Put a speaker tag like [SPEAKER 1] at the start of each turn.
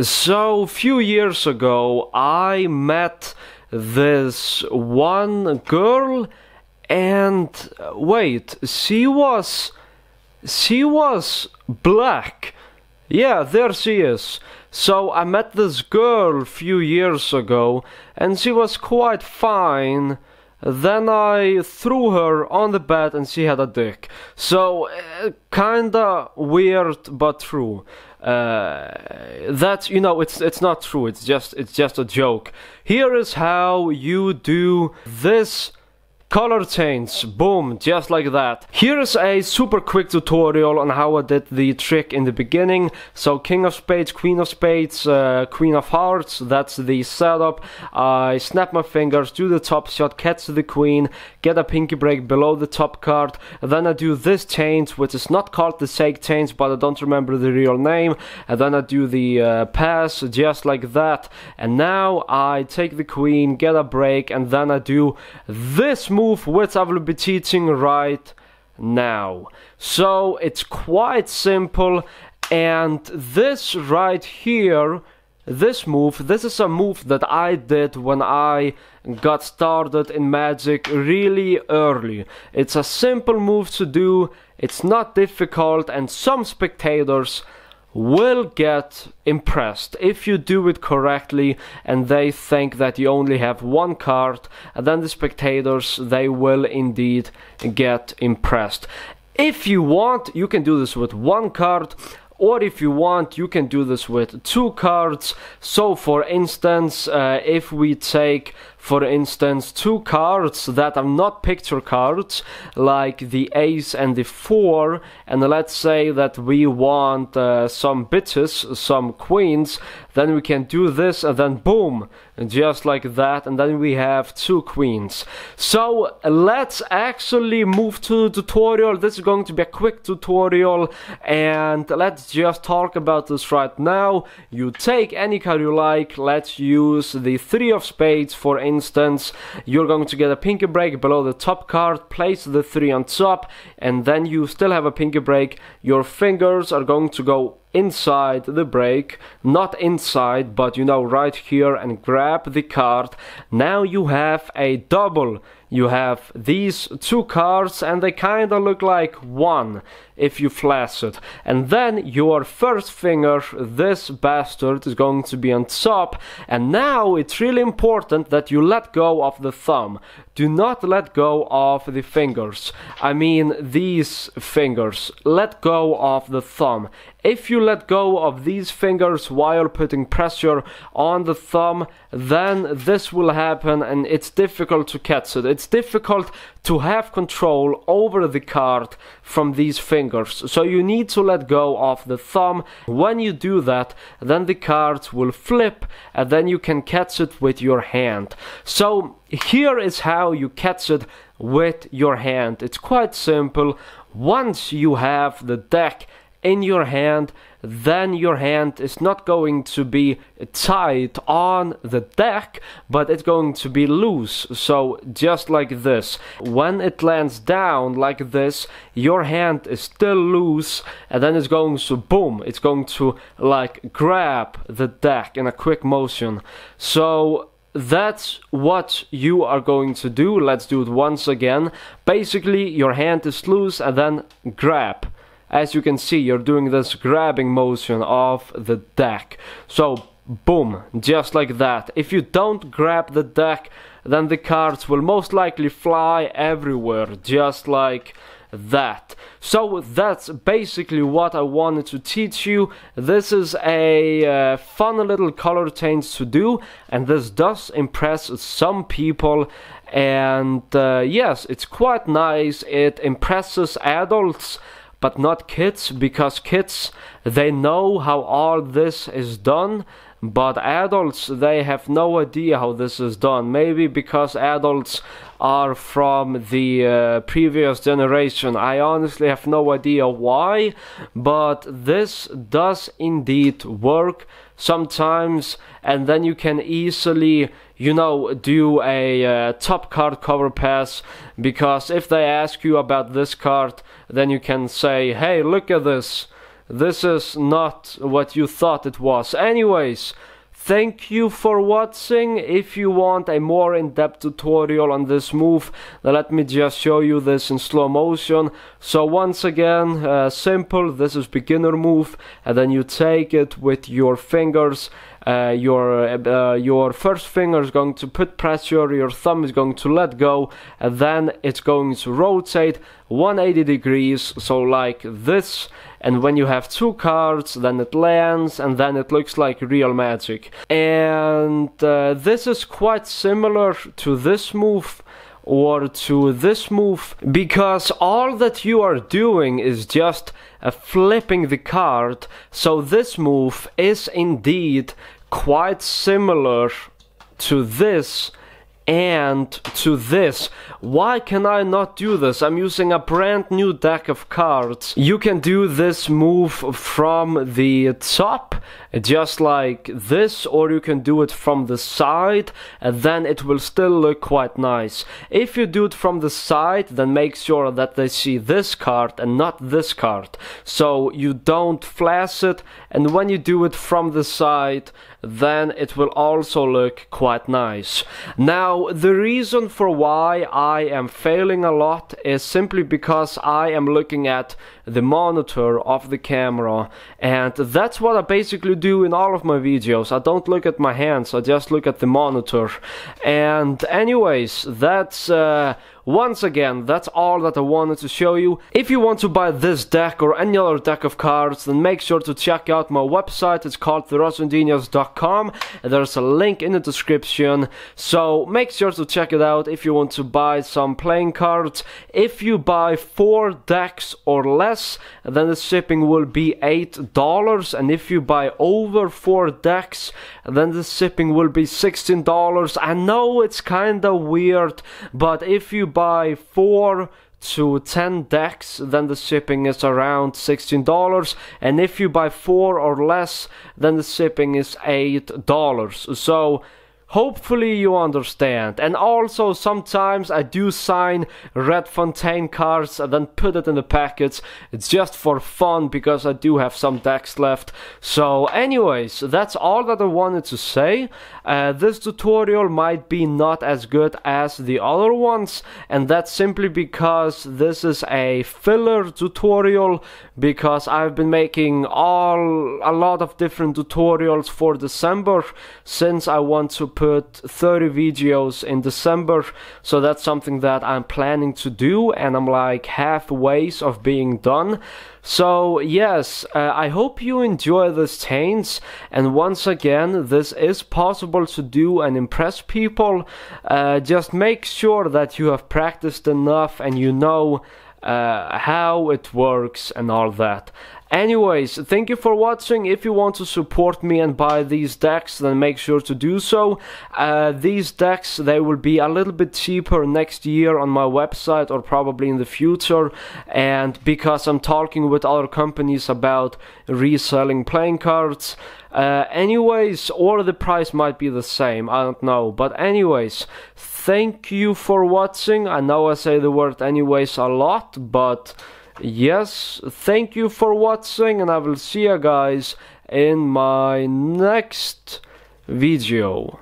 [SPEAKER 1] So, a few years ago, I met this one girl, and wait, she was black. Yeah, there she is. So I met this girl a few years ago, and she was quite fine. Then I threw her on the bed and she had a dick. So, kinda weird but true. That, you know, it's not true, it's just a joke. Here is how you do this color change, boom, just like that. Here is a super quick tutorial on how I did the trick in the beginning. So King of Spades, Queen of Spades, Queen of Hearts, that's the setup. I snap my fingers, do the top shot, catch the queen, get a pinky break below the top card, then I do this change, which is not called the shake change, but I don't remember the real name, and then I do the pass, just like that. And now I take the queen, get a break, and then I do this move, which I will be teaching right now. So it's quite simple, and this right here, this move, this is a move that I did when I got started in Magic really early. It's a simple move to do, it's not difficult, and some spectators will get impressed if you do it correctly and they think that you only have one card, and then the spectators, they will indeed get impressed. If you want, you can do this with one card, or if you want, you can do this with two cards. So for instance, if we take, for instance, two cards that are not picture cards, like the ace and the four, and let's say that we want some bitches, some queens, then we can do this, and then boom, just like that, and then we have two queens. So let's actually move to the tutorial. This is going to be a quick tutorial, and let's just talk about this right now. You take any card you like. Let's use the three of spades, for instance. You're going to get a pinky break below the top card, place the three on top, and then you still have a pinky break. Your fingers are going to go inside the break, not inside, but you know, right here, and grab the card. Now you have a double. You have these two cards, and they kinda look like one if you flash it. And then your first finger, this bastard, is going to be on top. And now it's really important that you let go of the thumb. Do not let go of the fingers. I mean these fingers. Let go of the thumb. If you let go of these fingers while putting pressure on the thumb, then this will happen, and it's difficult to catch it. It's difficult to have control over the card from these fingers. So you need to let go of the thumb. When you do that, then the cards will flip, and then you can catch it with your hand. So here is how you catch it with your hand. It's quite simple. Once you have the deck in your hand, then your hand is not going to be tight on the deck, but it's going to be loose. So just like this, when it lands down like this, your hand is still loose, and then it's going to boom, it's going to like grab the deck in a quick motion. So that's what you are going to do. Let's do it once again. Basically, your hand is loose, and then grab. As you can see, you're doing this grabbing motion of the deck. So, boom, just like that. If you don't grab the deck, then the cards will most likely fly everywhere, just like that. So that's basically what I wanted to teach you. This is a fun little color change to do, and this does impress some people. And yes, it's quite nice. It impresses adults, but not kids, because kids, they know how all this is done, but adults, they have no idea how this is done. Maybe because adults are from the previous generation. I honestly have no idea why, but this does indeed work sometimes, and then you can easily, you know, do a top card cover pass, because if they ask you about this card, then you can say, hey, look at this. this is not what you thought it was. Anyways, thank you for watching. If you want a more in-depth tutorial on this move, then let me just show you this in slow motion. So once again, simple, this is beginner move, and then you take it with your fingers. Your first finger is going to put pressure, your thumb is going to let go, and then it's going to rotate 180 degrees, so like this. And when you have two cards, then it lands, and then it looks like real magic. And this is quite similar to this move, or to this move, because all that you are doing is just flipping the card. So this move is indeed quite similar to this and to this. Why can I not do this? I'm using a brand new deck of cards. You can do this move from the top, just like this, or you can do it from the side, and then it will still look quite nice. If you do it from the side, then make sure that they see this card and not this card, so you don't flash it. And when you do it from the side, then it will also look quite nice. Now, the reason for why I am failing a lot is simply because I am looking at the monitor of the camera, and that's what I basically do in all of my videos. I don't look at my hands, I just look at the monitor. And anyways, that's once again, that's all that I wanted to show you. If you want to buy this deck or any other deck of cards, then make sure to check out my website. It's called TheRussianGenius.com. There's a link in the description, so make sure to check it out if you want to buy some playing cards. If you buy 4 decks or less, then the shipping will be $8, and if you buy over 4 decks, then the shipping will be $16. I know it's kinda weird, but if you buy 4 to 10 decks, then the shipping is around $16, and if you buy 4 or less, then the shipping is $8. So hopefully you understand. And also, sometimes I do sign Red Fontaine cards and then put it in the packets. It's just for fun, because I do have some decks left. So anyways, that's all that I wanted to say. This tutorial might be not as good as the other ones, and that's simply because this is a filler tutorial, because I've been making a lot of different tutorials for December, since I want to put 30 videos in December. So that's something that I'm planning to do, and I'm like halfway of being done. So yes, I hope you enjoy this change, and once again, this is possible to do and impress people. Just make sure that you have practiced enough and you know how it works and all that. Anyways, thank you for watching. If you want to support me and buy these decks, then make sure to do so. These decks, they will be a little bit cheaper next year on my website, or probably in the future, and because I'm talking with other companies about reselling playing cards. Anyways, or the price might be the same, I don't know. But anyways, thank you for watching. I know I say the word anyways a lot, but yes, thank you for watching, and I will see you guys in my next video.